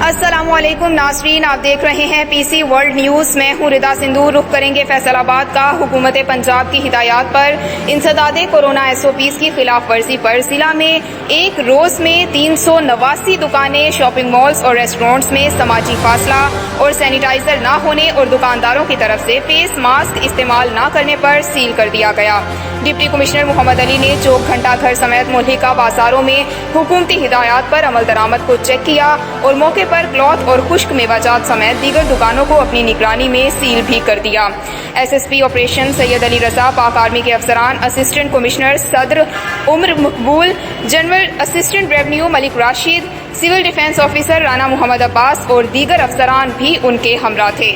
अस्सलामुअलैकुम नाज़रीन, आप देख रहे हैं पीसी वर्ल्ड न्यूज़। मैं हूँ रिदा सिंधु। रुख करेंगे फैसलाबाद का। हुकूमत पंजाब की हिदायत पर इंसदादे कोरोना SOPs की खिलाफ वर्जी पर जिला में एक रोज में 389 दुकानें, शॉपिंग मॉल्स और रेस्टोरेंट्स में समाजी फासला और सैनिटाइजर न होने और दुकानदारों की तरफ से फेस मास्क इस्तेमाल न करने पर सील कर दिया गया। डिप्टी कमिश्नर मोहम्मद अली ने चौक घंटा घर समेत मुल्हिका बाजारों में हुकूमती हिदायत पर अमल दरामद को चेक किया और मौके पर क्लॉथ और खुश्क मेवाजात समेत दीगर दुकानों को अपनी निगरानी में सील भी कर दिया। SSP operation Syed Ali Raza, Pak army के अफसरान, असिस्टेंट कमिश्नर सदर Umar Maqbool, general assistant revenue Malik Rashid, civil defence officer Rana Mohammad Abbas और दीगर अफसरान भी उनके हमरा थे।